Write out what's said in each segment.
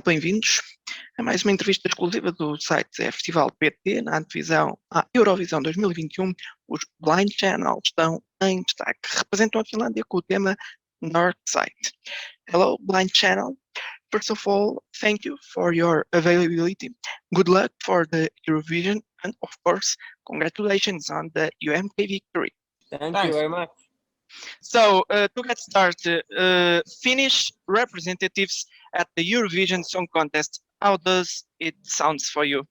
bem-vindos a mais uma entrevista exclusiva do site e-FestivalPT na antevisão à Eurovisão 2021. Os Blind Channel estão em destaque. Representam a Finlândia com o tema North Side. Hello, Blind Channel. First of all, thank you for your availability. Good luck for the Eurovision and, of course, congratulations on the UMK victory. Thank you very much. So, to get started, Finnish representatives at the Eurovision Song Contest, how does it sound for you?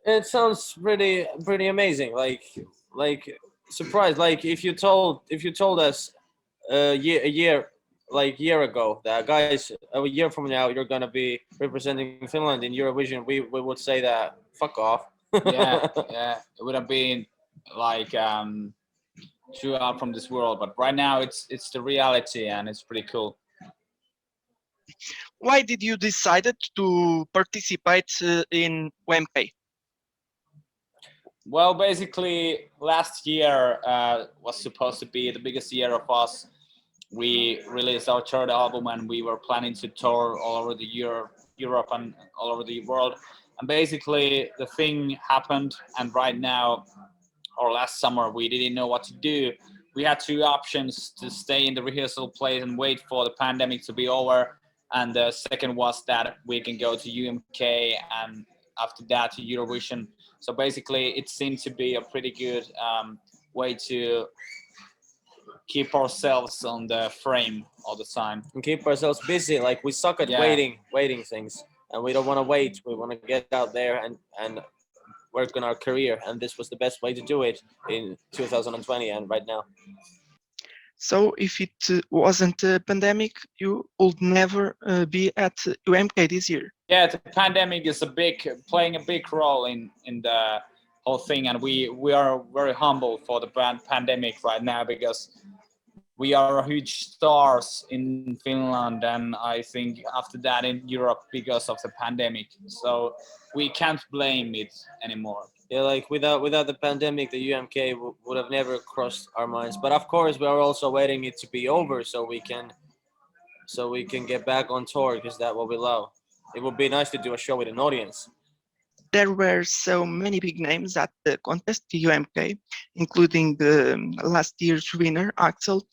It sounds pretty amazing. Like surprised. Like if you told us a year ago that guys, a year from now you're gonna be representing Finland in Eurovision, we would say that fuck off. yeah, it would have been like too out from this world, but right now it's the reality and it's pretty cool. Why did you decide to participate in UMK? Well, basically last year was supposed to be the biggest year of us. We released our third album and we were planning to tour all over the Europe and all over the world, and basically the thing happened, and right now, or last summer, we didn't know what to do. We had two options: to stay in the rehearsal place and wait for the pandemic to be over, and the second was that we can go to UMK and after that to Eurovision. So basically it seemed to be a pretty good way to keep ourselves on the frame all the time and keep ourselves busy. Like we suck at waiting things, and we don't want to wait. We want to get out there and work on our career, and this was the best way to do it in 2020 and right now. So if it wasn't a pandemic, you would never be at UMK this year. Yeah, the pandemic is playing a big role in the whole thing, and we are very humble for the pandemic right now, because we are huge stars in Finland, and I think after that in Europe because of the pandemic. So we can't blame it anymore. Yeah, like without the pandemic, the UMK would have never crossed our minds. But of course, we are also waiting it to be over so we can get back on tour, because that's what we love. It would be nice to do a show with an audience. There were so many big names at the contest, the UMK, including the last year's winner, Axel,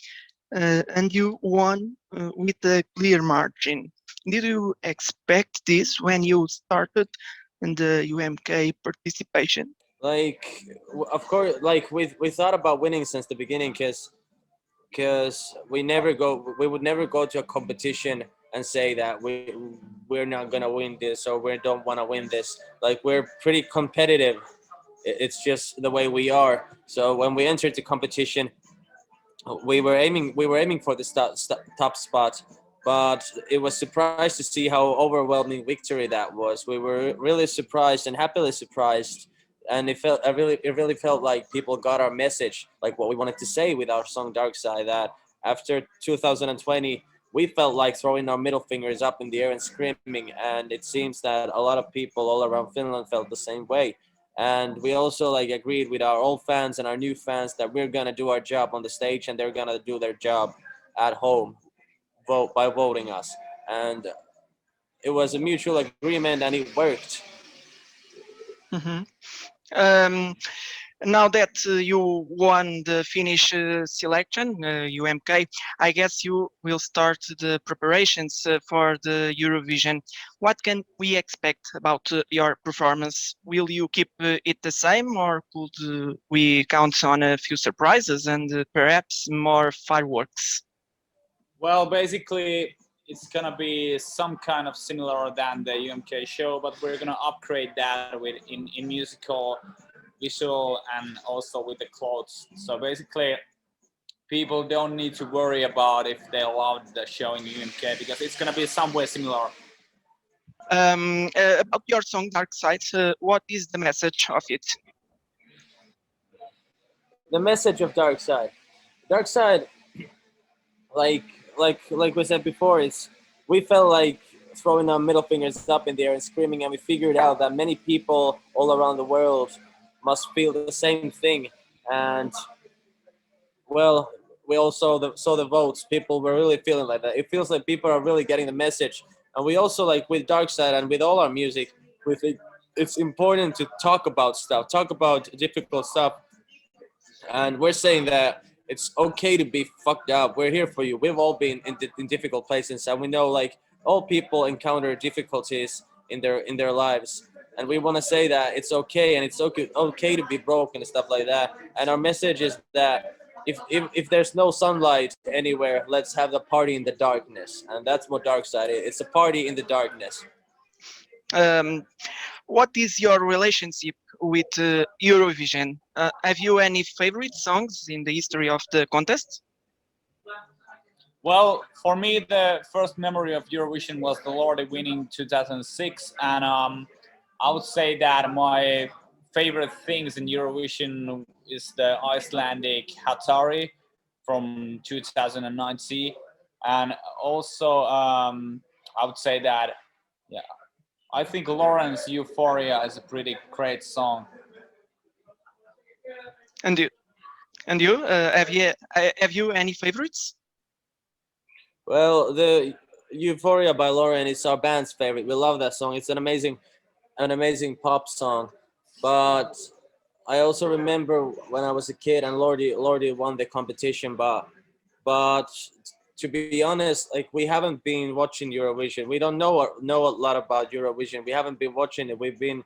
and you won with a clear margin. Did you expect this when you started in the UMK participation? Like, of course, like we thought about winning since the beginning, because we would never go to a competition and say that we're not gonna win this or we don't want to win this. Like, we're pretty competitive. It's just the way we are. So when we entered the competition, we were aiming for the top spot, but it was surprised to see how overwhelming victory that was. We were really surprised and happily surprised, and it really felt like people got our message, like what we wanted to say with our song Dark Side, that after 2020 we felt like throwing our middle fingers up in the air and screaming, and it seems that a lot of people all around Finland felt the same way. And we also like agreed with our old fans and our new fans that we're gonna do our job on the stage and they're gonna do their job at home by voting us. And it was a mutual agreement and it worked. Mm-hmm. Now that you won the Finnish selection, UMK, I guess you will start the preparations for the Eurovision. What can we expect about your performance? Will you keep it the same, or could we count on a few surprises and perhaps more fireworks? Well, basically it's gonna be some kind of similar than the UMK show, but we're gonna upgrade that with in musical, visual, and also with the clothes. So basically people don't need to worry about if they love the show in UMK, because it's gonna be somewhere similar. About your song Dark Side, what is the message of it? The message of Dark Side, like we said before, we felt like throwing our middle fingers up in the air and screaming, and we figured out that many people all around the world must feel the same thing. And well, we also saw the votes. People were really feeling like that. It feels like people are really getting the message. And we also, like with Dark Side and with all our music, we think it's important to talk about stuff, talk about difficult stuff. And we're saying that it's okay to be fucked up. We're here for you. We've all been in difficult places, and we know like all people encounter difficulties in their lives. And we want to say that it's okay, and it's okay to be broken and stuff like that. And our message is that if there's no sunlight anywhere, let's have the party in the darkness. And that's what Dark Side is. It's a party in the darkness. What is your relationship with Eurovision? Have you any favorite songs in the history of the contest? Well, for me, the first memory of Eurovision was the Lordi winning 2006, and I would say that my favorite things in Eurovision is the Icelandic Hatari from 2019, and also I would say that, yeah, I think Lauren's Euphoria is a pretty great song. And you? And you? Have you any favorites? Well, the Euphoria by Lauren is our band's favorite. We love that song. It's an amazing pop song. But I also remember when I was a kid and Lordi won the competition. But to be honest, like we haven't been watching Eurovision. We don't know a lot about Eurovision. We haven't been watching it. We've been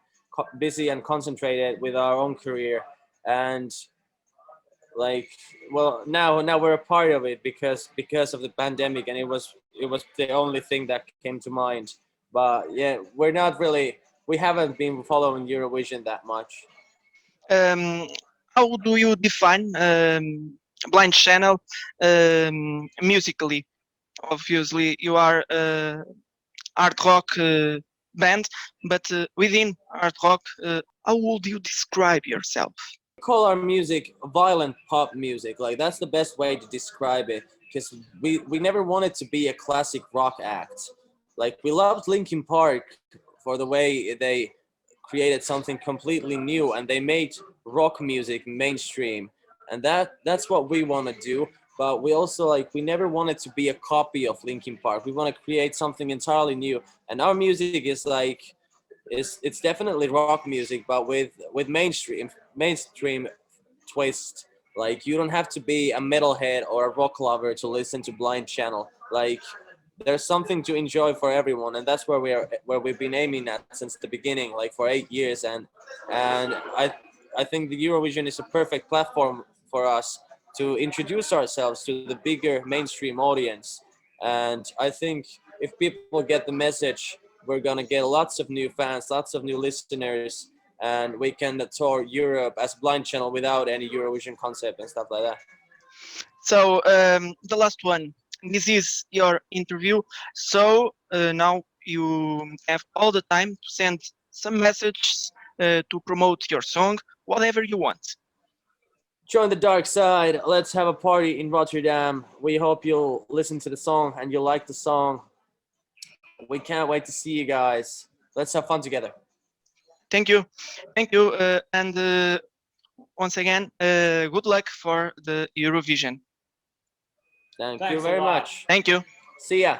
busy and concentrated with our own career. And like, well, now we're a part of it because of the pandemic, and it was the only thing that came to mind. But yeah, we haven't been following Eurovision that much. Um, how do you define Blind Channel musically? Obviously, you are a hard rock band, but within hard rock, how would you describe yourself? Call our music violent pop music. Like that's the best way to describe it, because we never wanted to be a classic rock act. Like we loved Linkin Park for the way they created something completely new, and they made rock music mainstream, and that's what we want to do. But we also, like, we never wanted to be a copy of Linkin Park. We want to create something entirely new, and our music is like it's definitely rock music, but with mainstream twist. Like you don't have to be a metalhead or a rock lover to listen to Blind Channel. Like there's something to enjoy for everyone, and that's where we've been aiming at since the beginning, like for 8 years. And I think the Eurovision is a perfect platform for us to introduce ourselves to the bigger mainstream audience. And I think if people get the message, we're gonna get lots of new fans, lots of new listeners, and we can tour Europe as Blind Channel without any Eurovision concept and stuff like that. So the last one. This is your interview. So now you have all the time to send some messages to promote your song, whatever you want. Join the dark side. Let's have a party in Rotterdam. We hope you'll listen to the song and you'll like the song. We can't wait to see you guys. Let's have fun together. Thank you. And once again, good luck for the Eurovision. Thank Thanks you a very lot. much. Thank you. See ya.